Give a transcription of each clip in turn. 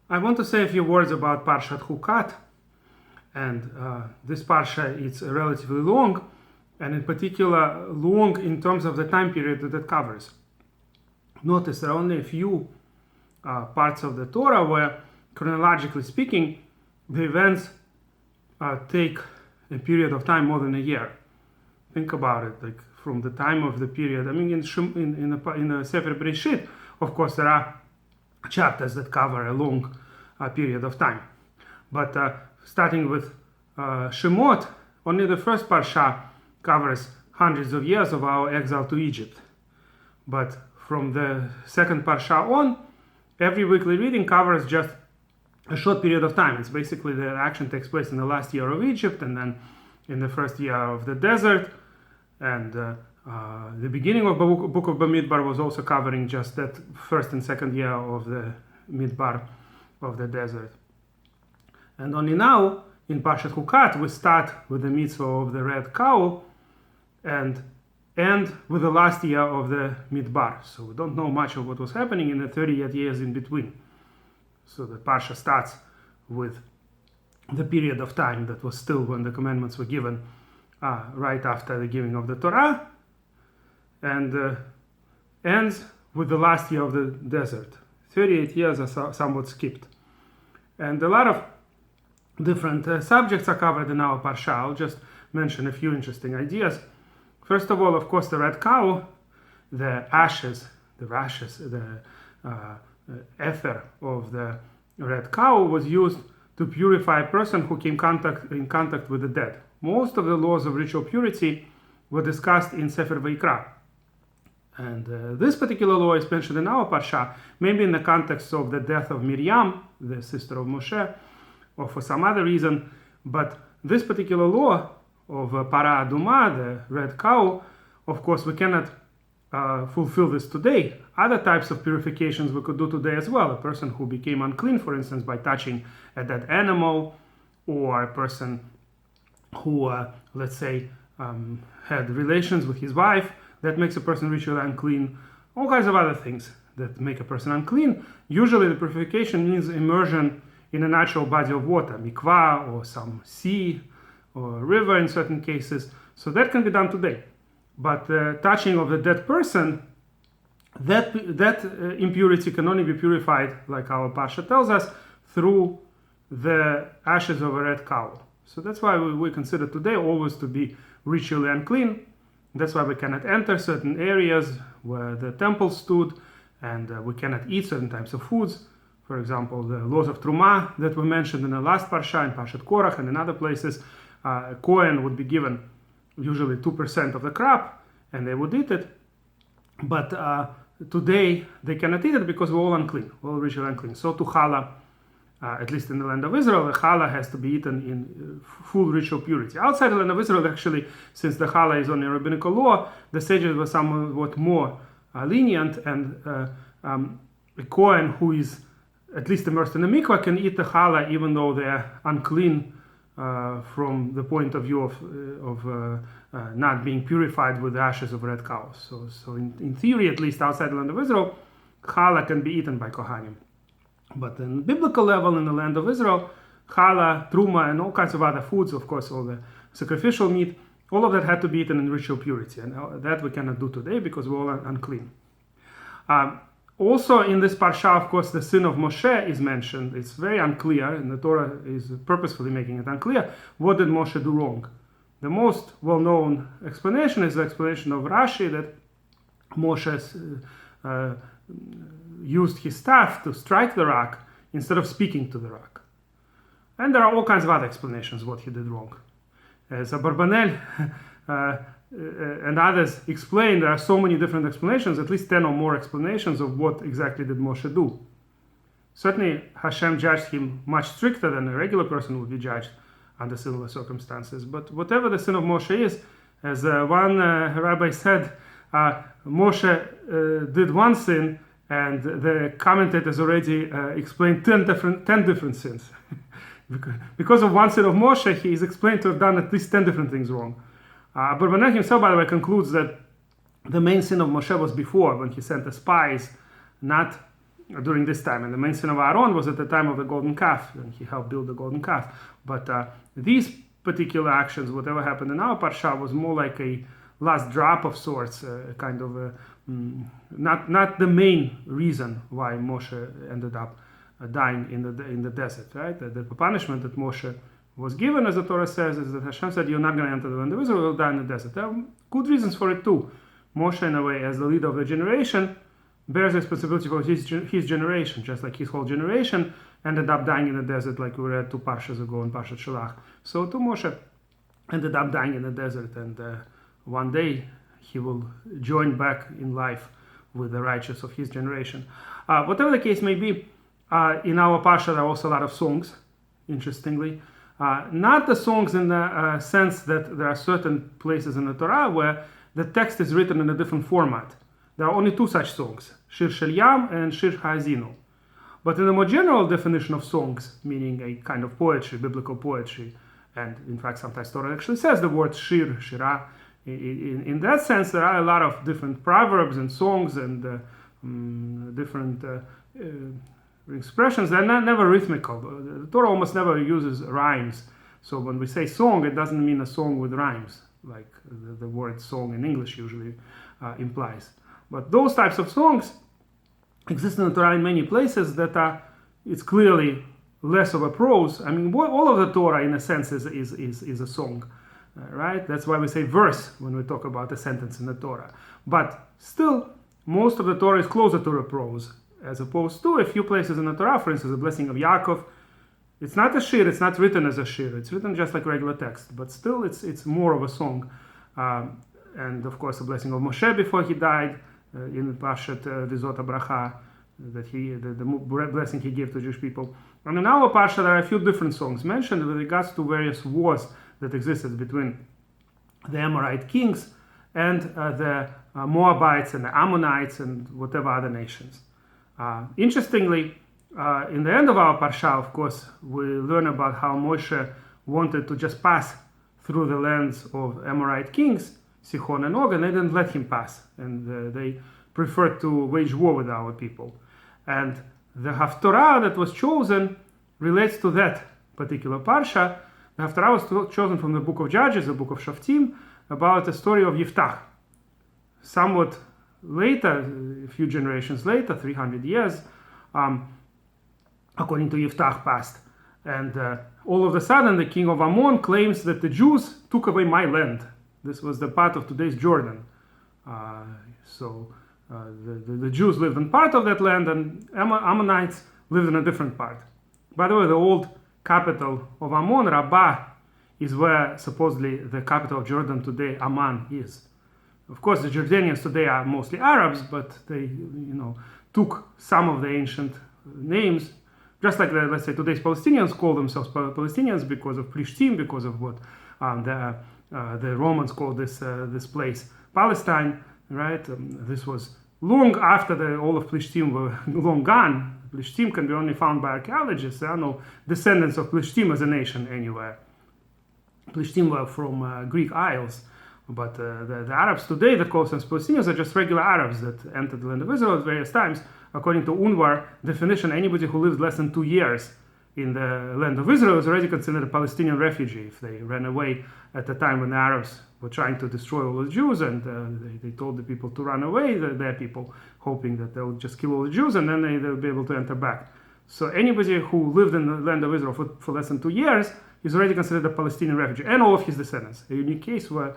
I want to say a few words about Parshat Hukat, and this Parsha is relatively long, and in particular long in terms of the time period that it covers. Notice there are only a few parts of the Torah where, chronologically speaking, the events take a period of time more than a year. Think about it, like from the time of the period. I mean, in the Sefer Bereshit, of course, there are chapters that cover a long period of time. But starting with Shemot, only the first Parsha covers hundreds of years of our exile to Egypt. But from the second Parsha on, every weekly reading covers just a short period of time. It's basically the action takes place in the last year of Egypt, and then in the first year of the desert, and the beginning of the book of Bamidbar was also covering just that first and second year of the Midbar of the desert. And only now, in Parshat Hukat, we start with the mitzvah of the red cow and end with the last year of the Midbar. So we don't know much of what was happening in the 38 years in between. So the Parsha starts with the period of time that was still when the commandments were given, right after the giving of the Torah, and ends with the last year of the desert. 38 years are somewhat skipped. And a lot of different subjects are covered in our Parsha. I'll just mention a few interesting ideas. First of all, of course, the red cow, the ashes, the rashes, the ether of the red cow was used to purify a person who came in contact with the dead. Most of the laws of ritual purity were discussed in Sefer Vayikra. And this particular law is mentioned in our Parsha, maybe in the context of the death of Miriam, the sister of Moshe, or for some other reason. But this particular law of Para Aduma, the red cow, of course, we cannot fulfill this today. Other types of purifications we could do today as well. A person who became unclean, for instance, by touching a dead animal, or a person who, let's say, had relations with his wife, that makes a person ritually unclean. All kinds of other things that make a person unclean. Usually the purification means immersion in a natural body of water, mikvah, or some sea, or river in certain cases. So that can be done today. But touching of the dead person, that impurity can only be purified, like our Parsha tells us, through the ashes of a red cow. So that's why we consider today always to be ritually unclean. That's why we cannot enter certain areas where the temple stood, and we cannot eat certain types of foods. For example, the laws of Trumah that were mentioned in the last Parsha, in Parshat Korach and in other places, a Kohen would be given usually 2% of the crop, and they would eat it. But today they cannot eat it because we're all unclean, we're all ritually unclean. So to challah, at least in the land of Israel, the challah has to be eaten in full ritual purity. Outside the land of Israel, actually, since the challah is only rabbinical law, the sages were somewhat more lenient, and a Kohen who is at least immersed in the mikvah can eat the challah even though they're unclean from the point of view of not being purified with the ashes of red cows. So in theory, at least outside the land of Israel, challah can be eaten by Kohanim. But in biblical level, in the land of Israel, challah, truma, and all kinds of other foods, of course, all the sacrificial meat, all of that had to be eaten in ritual purity. And that we cannot do today because we're all unclean. Also in this Parsha, of course, the sin of Moshe is mentioned. It's very unclear, and the Torah is purposefully making it unclear. What did Moshe do wrong? The most well-known explanation is the explanation of Rashi, that Moshe used his staff to strike the rock instead of speaking to the rock. And there are all kinds of other explanations what he did wrong. As Abarbanel and others explain, there are so many different explanations, at least 10 or more explanations of what exactly did Moshe do. Certainly Hashem judged him much stricter than a regular person would be judged under similar circumstances. But whatever the sin of Moshe is, as one rabbi said, Moshe did one sin, and the commentators already explained 10 different sins. Because of one sin of Moshe, he is explained to have done at least 10 different things wrong. Abarbanel himself, by the way, concludes that the main sin of Moshe was before, when he sent the spies, not during this time. And the main sin of Aaron was at the time of the golden calf, and he helped build the golden calf. But these particular actions, whatever happened in our Parsha, was more like a last drop of sorts, kind of not the main reason why Moshe ended up dying in the desert, right? The punishment that Moshe was given, as the Torah says, is that Hashem said, you're not going to enter the land of Israel, you'll die in the desert. There are good reasons for it too. Moshe, in a way, as the leader of the generation, bears responsibility for his generation, just like his whole generation ended up dying in the desert, like we read 2 Parshas ago in Parshat Shalach. So too Moshe ended up dying in the desert, and one day he will join back in life with the righteous of his generation. Whatever the case may be, in our Parsha there are also a lot of songs, interestingly. Not the songs in the sense that there are certain places in the Torah where the text is written in a different format. There are only 2 such songs, Shir Shel Yam and Shir Ha'azinu. But in the more general definition of songs, meaning a kind of poetry, biblical poetry, and in fact sometimes Torah actually says the word Shir, Shirah, in that sense there are a lot of different proverbs and songs and different expressions. They're never rhythmical. The Torah almost never uses rhymes. So when we say song, it doesn't mean a song with rhymes, like the word song in English usually implies. But those types of songs exist in the Torah in many places that are, it's clearly less of a prose. I mean, all of the Torah, in a sense, is a song, right? That's why we say verse when we talk about a sentence in the Torah. But still, most of the Torah is closer to a prose, as opposed to a few places in the Torah, for instance, the blessing of Yaakov. It's not a shir, it's not written as a shir, it's written just like regular text, but still it's more of a song. And of course, the blessing of Moshe before he died, in Parshat Vizot HaBracha, that the blessing he gave to Jewish people. And in our Parsha, there are a few different songs mentioned with regards to various wars that existed between the Amorite kings and the Moabites and the Ammonites and whatever other nations. Interestingly, in the end of our Parsha, of course, we learn about how Moshe wanted to just pass through the lands of Amorite kings, Sihon and Og, and they didn't let him pass, and they preferred to wage war with our people. And the Haftorah that was chosen relates to that particular Parsha. The Haftorah was chosen from the book of Judges, the book of Shoftim, about the story of Yiftach. Somewhat later, a few generations later, 300 years, according to Yiftach passed. And all of a sudden, the king of Amon claims that the Jews took away my land. This was the part of today's Jordan. The Jews lived in part of that land, and Ammonites lived in a different part. By the way, the old capital of Amon, Rabbah, is where supposedly the capital of Jordan today, Amman, is. Of course, the Jordanians today are mostly Arabs, but they, took some of the ancient names, just like let's say today's Palestinians call themselves Palestinians because of Plishtim, because of what the Romans called this place Palestine, right? This was long after all of Plishtim were long gone. Plishtim can be only found by archaeologists. There are no descendants of Plishtim as a nation anywhere. Plishtim were from Greek Isles, but the Arabs today that call themselves Palestinians are just regular Arabs that entered the land of Israel at various times. According to UNRWA definition, anybody who lived less than 2 years in the land of Israel is already considered a Palestinian refugee if they ran away at the time when the Arabs were trying to destroy all the Jews, and they told the people to run away, their people, hoping that they'll just kill all the Jews and then they'll be able to enter back. So anybody who lived in the land of Israel for less than 2 years is already considered a Palestinian refugee, and all of his descendants. A unique case where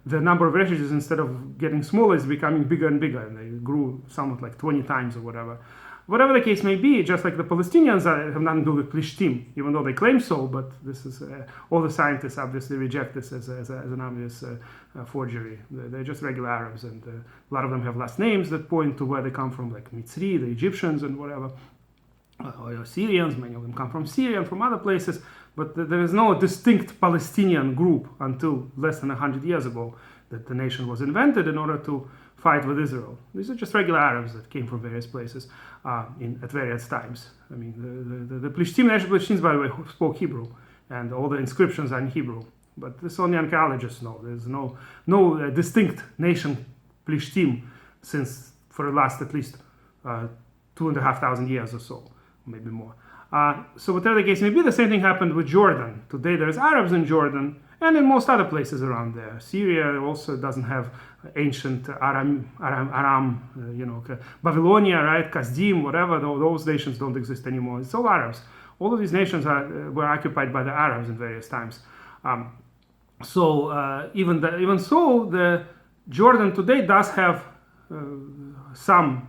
the number of refugees, instead of getting smaller, is becoming bigger and bigger, and they grew somewhat like 20 times or whatever. Whatever the case may be, just like the Palestinians have nothing to do with Plishtim, even though they claim so, but this is all the scientists obviously reject this as an obvious forgery. They're just regular Arabs, and a lot of them have last names that point to where they come from, like Mitzri, the Egyptians and whatever, or Syrians. Many of them come from Syria and from other places, but there is no distinct Palestinian group until less than 100 years ago that the nation was invented in order to fight with Israel. These are just regular Arabs that came from various places at various times. I mean, the Plishtim nation, Plishtims, by the way, spoke Hebrew, and all the inscriptions are in Hebrew. But this only archaeologists know. There's no distinct nation Plishtim since for the last at least 2,500 years or so, maybe more. So whatever the case may be, the same thing happened with Jordan. Today there's Arabs in Jordan and in most other places around there. Syria also doesn't have ancient Aram, Babylonia, right? Kasdim, whatever. Those nations don't exist anymore. It's all Arabs. All of these nations were occupied by the Arabs in various times. Even so, the Jordan today does have some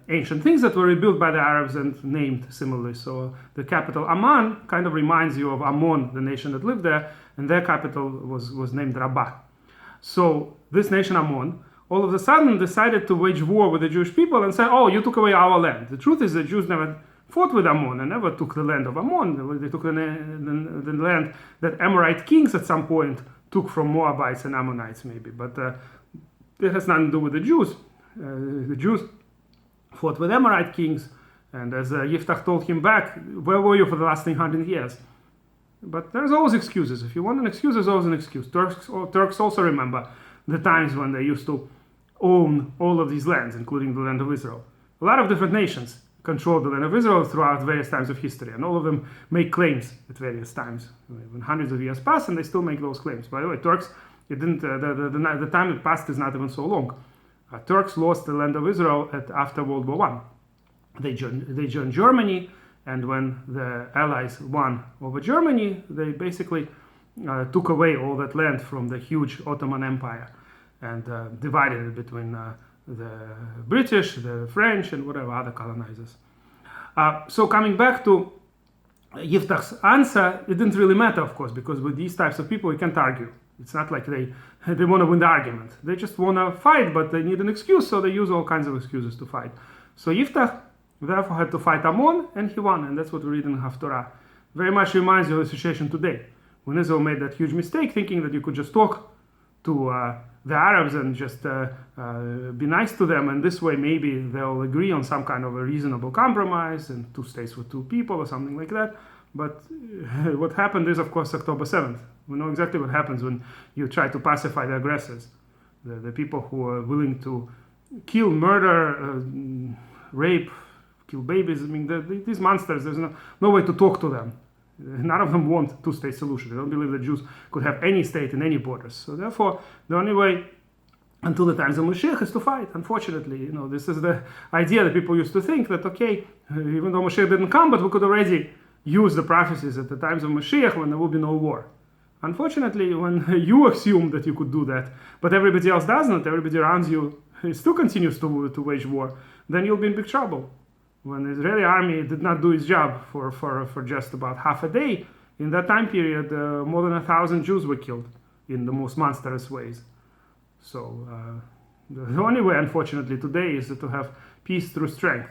ancient things that were rebuilt by the Arabs and named similarly. So the capital Amon kind of reminds you of Amon, the nation that lived there, and their capital was named Rabbah. So this nation Amon all of a sudden decided to wage war with the Jewish people and said, oh, you took away our land. The truth is the Jews never fought with Amon and never took the land of Amon. They took the land that Amorite kings at some point took from Moabites and Ammonites maybe. But it has nothing to do with the Jews. The Jews fought with Amorite kings, and as Yiftach told him back, where were you for the last 100 years? But there's always excuses. If you want an excuse, there's always an excuse. Turks also remember the times when they used to own all of these lands, including the land of Israel. A lot of different nations controlled the land of Israel throughout various times of history, and all of them make claims at various times. When hundreds of years pass, and they still make those claims. By the way, Turks, it didn't. The time that passed is not even so long. Turks lost the land of Israel after World War I. They joined Germany, and when the Allies won over Germany, they basically took away all that land from the huge Ottoman Empire and divided it between the British, the French, and whatever other colonizers. So coming back to Yiftach's answer, it didn't really matter, of course, because with these types of people, you can't argue. It's not like they want to win the argument. They just want to fight, but they need an excuse, so they use all kinds of excuses to fight. So Yiftach therefore had to fight Amon, and he won, and that's what we read in Haftorah. Very much reminds you of the situation today, when Israel made that huge mistake, thinking that you could just talk to the Arabs and just be nice to them, and this way maybe they'll agree on some kind of a reasonable compromise, and 2 states with 2 people or something like that. But what happened is, of course, October 7th. We know exactly what happens when you try to pacify the aggressors. The people who are willing to kill, murder, rape, kill babies. I mean, these monsters, there's no way to talk to them. None of them want 2-state solution. They don't believe that Jews could have any state in any borders. So therefore, the only way until the times of Moshe is to fight. Unfortunately, this is the idea that people used to think that, okay, even though Moshe didn't come, but we could already use the prophecies at the times of Mashiach when there will be no war. Unfortunately, when you assume that you could do that, but everybody else doesn't, everybody around you still continues to wage war, then you'll be in big trouble. When the Israeli army did not do its job for just about half a day, in that time period, more than 1,000 Jews were killed in the most monstrous ways. So the only way, unfortunately, today is to have peace through strength.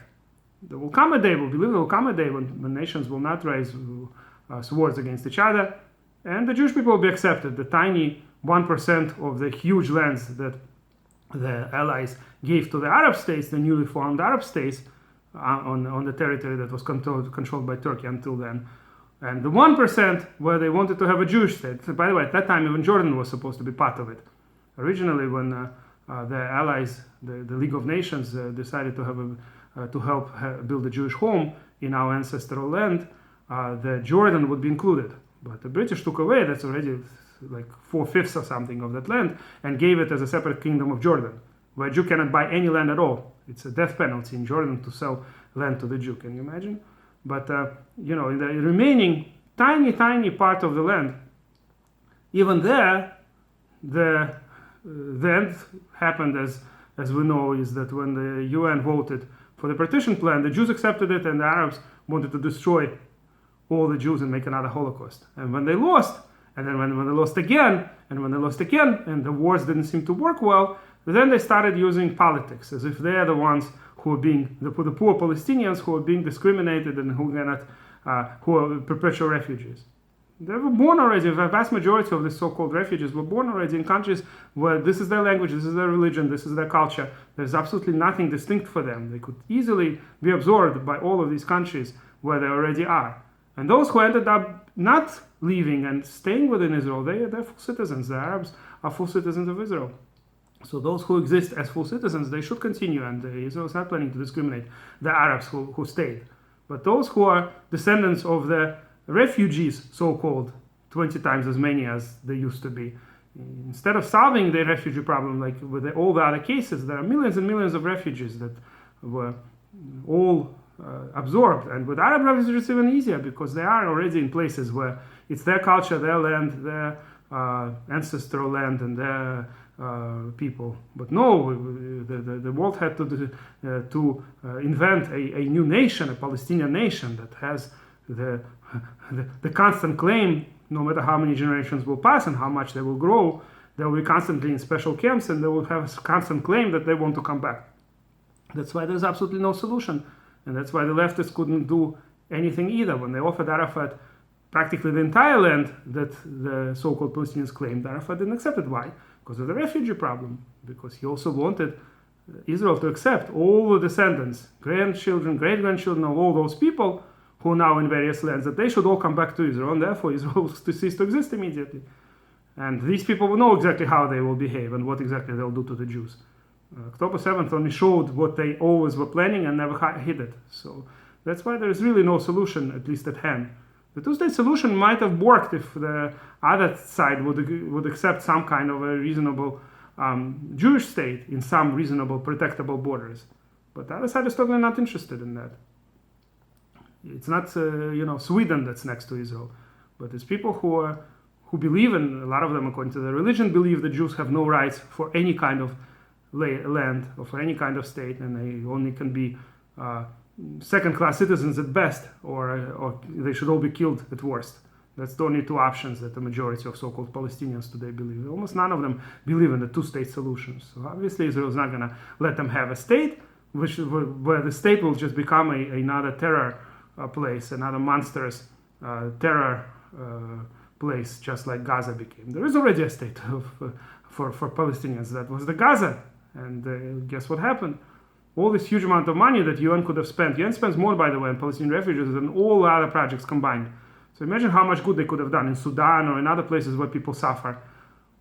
There will come a day, we believe there will come a day when nations will not raise swords against each other, and the Jewish people will be accepted. The tiny 1% of the huge lands that the Allies gave to the Arab states, the newly formed Arab states, on the territory that was controlled by Turkey until then. And the 1% where they wanted to have a Jewish state. By the way, at that time, even Jordan was supposed to be part of it. Originally, when the Allies, the League of Nations, decided to have to help build a Jewish home in our ancestral land, the Jordan would be included. But the British took away, that's already like 4/5 or something of that land, and gave it as a separate kingdom of Jordan, where a Jew cannot buy any land at all. It's a death penalty in Jordan to sell land to the Jew. Can you imagine? But, in the remaining tiny part of the land, even there, the end happened as we know, is that when the UN voted for the partition plan, the Jews accepted it and the Arabs wanted to destroy all the Jews and make another Holocaust. And when they lost, and then when they lost again, and the wars didn't seem to work well, then they started using politics as if they are the ones who are being, the poor Palestinians who are being discriminated and who are perpetual refugees. They were born already, the vast majority of the so-called refugees were born already in countries where this is their language, this is their religion, this is their culture. There's absolutely nothing distinct for them. They could easily be absorbed by all of these countries where they already are. And those who ended up not leaving and staying within Israel, they're full citizens. The Arabs are full citizens of Israel. So those who exist as full citizens, they should continue, and Israel is not planning to discriminate the Arabs who stayed. But those who are descendants of the refugees, so-called, 20 times as many as they used to be, instead of solving the refugee problem like with all the other cases, there are millions and millions of refugees that were all absorbed. And with Arab refugees, it's even easier because they are already in places where it's their culture, their land, their ancestral land, and their people. But no, the world had to invent a new nation, a Palestinian nation that has the constant claim, no matter how many generations will pass and how much they will grow, they will be constantly in special camps, and they will have a constant claim that they want to come back. That's why there's absolutely no solution, and that's why the leftists couldn't do anything either. When they offered Arafat practically the entire land that the so-called Palestinians claimed, Arafat didn't accept it. Why? Because of the refugee problem, because he also wanted Israel to accept all the descendants, grandchildren, great-grandchildren of all those people who are now in various lands, that they should all come back to Israel, and therefore Israel will cease to exist immediately. And these people will know exactly how they will behave and what exactly they'll do to the Jews. October 7th only showed what they always were planning and never hid it. So that's why there is really no solution, at least at hand. The two-state solution might have worked if the other side would accept some kind of a reasonable Jewish state in some reasonable, protectable borders. But the other side is totally not interested in that. It's not, Sweden that's next to Israel, but it's people who believe, and a lot of them, according to their religion, believe that Jews have no rights for any kind of land or for any kind of state, and they only can be second-class citizens at best, or they should all be killed at worst. That's the only two options that the majority of so-called Palestinians today believe. Almost none of them believe in the two-state solution. So obviously Israel is not going to let them have a state, where the state will just become another terror place, another monstrous terror place, just like Gaza became. There is already a state for Palestinians. That was the Gaza. And guess what happened? All this huge amount of money that UN could have spent. UN spends more, by the way, on Palestinian refugees than all other projects combined. So imagine how much good they could have done in Sudan or in other places where people suffer.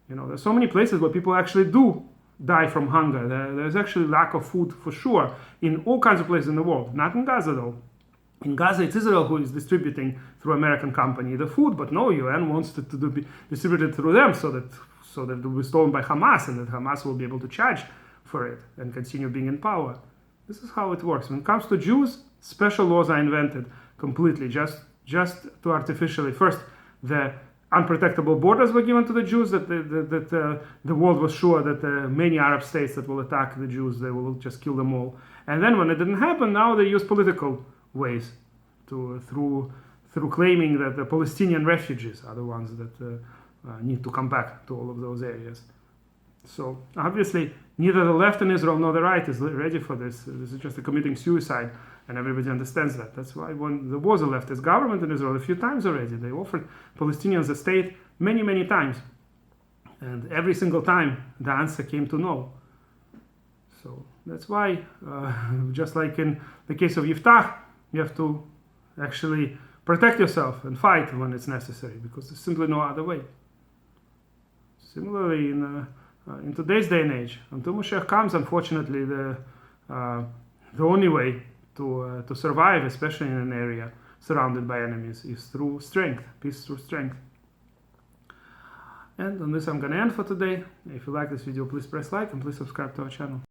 There's so many places where people actually do die from hunger. There's actually lack of food for sure in all kinds of places in the world. Not in Gaza, though. In Gaza, it's Israel who is distributing through American company the food, but no, UN wants to be distributed through them so that it will be stolen by Hamas, and that Hamas will be able to charge for it and continue being in power. This is how it works. When it comes to Jews, special laws are invented completely, just to artificially. First, the unprotectable borders were given to the Jews, that the world was sure that many Arab states that will attack the Jews, they will just kill them all. And then when it didn't happen, now they use political ways through claiming that the Palestinian refugees are the ones that need to come back to all of those areas. So obviously, neither the left in Israel nor the right is ready for this. This is just committing suicide, and everybody understands that. That's why when there was a leftist government in Israel a few times already, they offered Palestinians a state many, many times. And every single time, the answer came to no. So that's why, just like in the case of Yiftach, you have to actually protect yourself and fight when it's necessary, because there's simply no other way. Similarly, in today's day and age, until Moshe comes, unfortunately, the only way to survive, especially in an area surrounded by enemies, is through strength, peace through strength. And on this, I'm going to end for today. If you like this video, please press like and please subscribe to our channel.